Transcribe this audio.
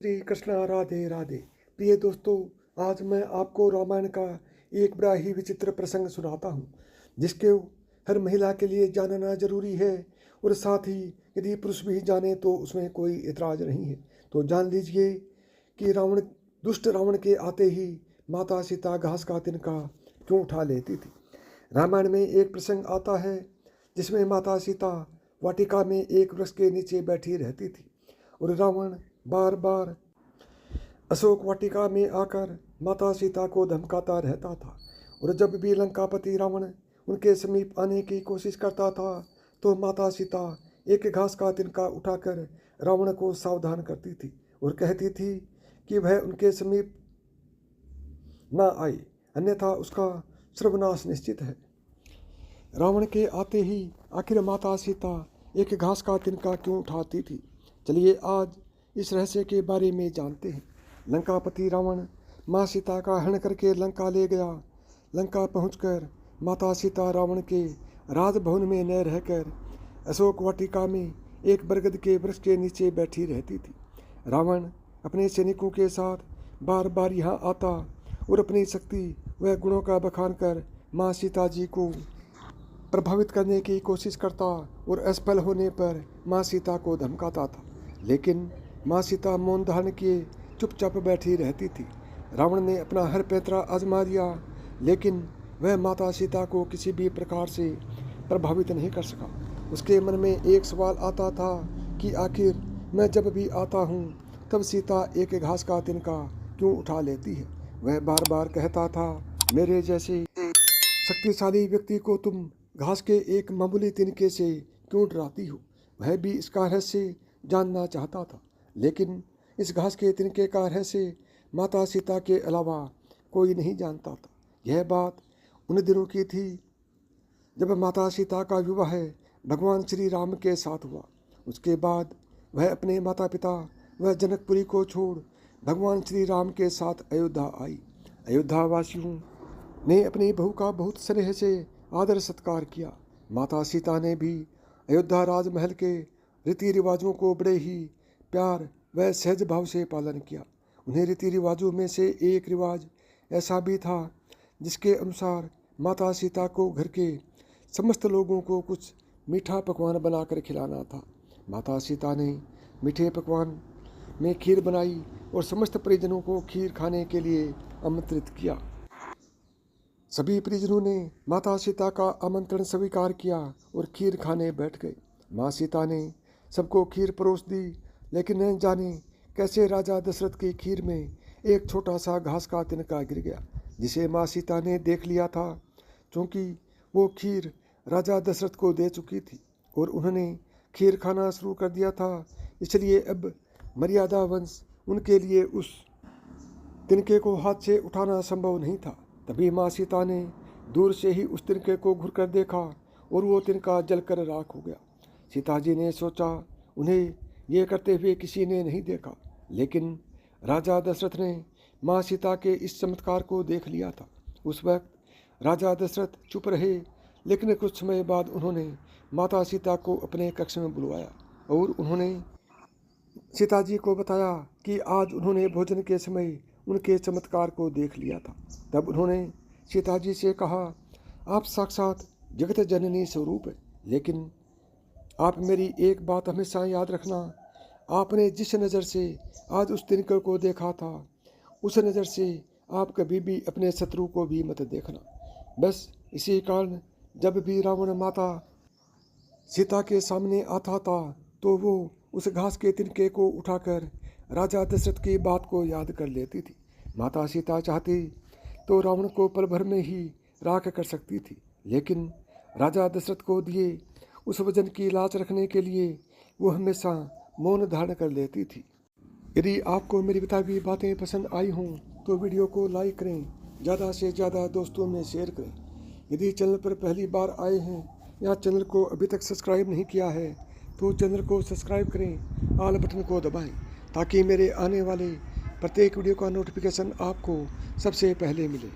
श्री कृष्णा राधे राधे। प्रिय दोस्तों, आज मैं आपको रामायण का एक बड़ा ही विचित्र प्रसंग सुनाता हूँ, जिसके हर महिला के लिए जानना जरूरी है और साथ ही यदि पुरुष भी जाने तो उसमें कोई इतराज नहीं है। तो जान लीजिए कि दुष्ट रावण के आते ही माता सीता घास का तिनका क्यों उठा लेती थी। रामायण में एक प्रसंग आता है जिसमें माता सीता वाटिका में एक वृक्ष के नीचे बैठी रहती थी और रावण बार बार अशोक वाटिका में आकर माता सीता को धमकाता रहता था। और जब भी लंकापति रावण उनके समीप आने की कोशिश करता था तो माता सीता एक घास का तिनका उठाकर रावण को सावधान करती थी और कहती थी कि वह उनके समीप ना आए, अन्यथा उसका सर्वनाश निश्चित है। रावण के आते ही आखिर माता सीता एक घास का तिनका क्यों उठाती थी, चलिए आज इस रहस्य के बारे में जानते हैं। लंकापति रावण माँ सीता का हरण करके लंका ले गया। लंका पहुंचकर माता सीता रावण के राजभवन में न रहकर अशोक वाटिका में एक बरगद के वृक्ष के नीचे बैठी रहती थी। रावण अपने सैनिकों के साथ बार बार यहाँ आता और अपनी शक्ति व गुणों का बखान कर माँ सीता जी को प्रभावित करने की कोशिश करता और असफल होने पर माँ सीता को धमकाता था। लेकिन माँ सीता मौन धारण किए चुपचाप बैठी रहती थी। रावण ने अपना हर पैंतरा आजमा दिया, लेकिन वह माता सीता को किसी भी प्रकार से प्रभावित नहीं कर सका। उसके मन में एक सवाल आता था कि आखिर मैं जब भी आता हूँ तब सीता एक घास का तिनका क्यों उठा लेती है। वह बार बार कहता था, मेरे जैसे शक्तिशाली व्यक्ति को तुम घास के एक मामूली तिनके से क्यों डराती हो। वह भी इसका रहस्य जानना चाहता था, लेकिन इस घास के तिनके का रहस्य माता सीता के अलावा कोई नहीं जानता था। यह बात उन दिनों की थी जब माता सीता का विवाह भगवान श्री राम के साथ हुआ। उसके बाद वह अपने माता पिता व जनकपुरी को छोड़ भगवान श्री राम के साथ अयोध्या आई। अयोध्या वासियों ने अपनी बहू का बहुत स्नेह से आदर सत्कार किया। माता सीता ने भी अयोध्या राजमहल के रीति रिवाजों को बड़े ही प्यार व सहज भाव से पालन किया। उन्हें रीति रिवाजों में से एक रिवाज ऐसा भी था जिसके अनुसार माता सीता को घर के समस्त लोगों को कुछ मीठा पकवान बनाकर खिलाना था। माता सीता ने मीठे पकवान में खीर बनाई और समस्त परिजनों को खीर खाने के लिए आमंत्रित किया। सभी परिजनों ने माता सीता का आमंत्रण स्वीकार किया और खीर खाने बैठ गए। माँ सीता ने सबको खीर परोस दी, लेकिन न जाने कैसे राजा दशरथ की खीर में एक छोटा सा घास का तिनका गिर गया, जिसे माँ सीता ने देख लिया था। क्योंकि वो खीर राजा दशरथ को दे चुकी थी और उन्होंने खीर खाना शुरू कर दिया था, इसलिए अब मर्यादा वंश उनके लिए उस तिनके को हाथ से उठाना संभव नहीं था। तभी माँ सीता ने दूर से ही उस तिनके को घुरकर देखा और वो तिनका जलकर राख हो गया। सीता जी ने सोचा उन्हें ये करते हुए किसी ने नहीं देखा, लेकिन राजा दशरथ ने माँ सीता के इस चमत्कार को देख लिया था। उस वक्त राजा दशरथ चुप रहे, लेकिन कुछ समय बाद उन्होंने माता सीता को अपने कक्ष में बुलवाया और उन्होंने सीता जी को बताया कि आज उन्होंने भोजन के समय उनके चमत्कार को देख लिया था। तब उन्होंने सीता जी से कहा, आप साक्षात जगत जननी स्वरूप है, लेकिन आप मेरी एक बात हमेशा याद रखना, आपने जिस नज़र से आज उस तिनके को देखा था, उस नज़र से आप कभी भी अपने शत्रु को भी मत देखना। बस इसी कारण जब भी रावण माता सीता के सामने आता था तो वो उस घास के तिनके को उठाकर राजा दशरथ की बात को याद कर लेती थी। माता सीता चाहती तो रावण को पल भर में ही राख कर सकती थी, लेकिन राजा दशरथ को दिए उस वजन की लाज रखने के लिए वो हमेशा मौन धारण कर लेती थी। यदि आपको मेरी बताई हुई बातें पसंद आई हों तो वीडियो को लाइक करें, ज़्यादा से ज़्यादा दोस्तों में शेयर करें। यदि चैनल पर पहली बार आए हैं या चैनल को अभी तक सब्सक्राइब नहीं किया है तो चैनल को सब्सक्राइब करें, ऑल बटन को दबाएं, ताकि मेरे आने वाले प्रत्येक वीडियो का नोटिफिकेशन आपको सबसे पहले मिले।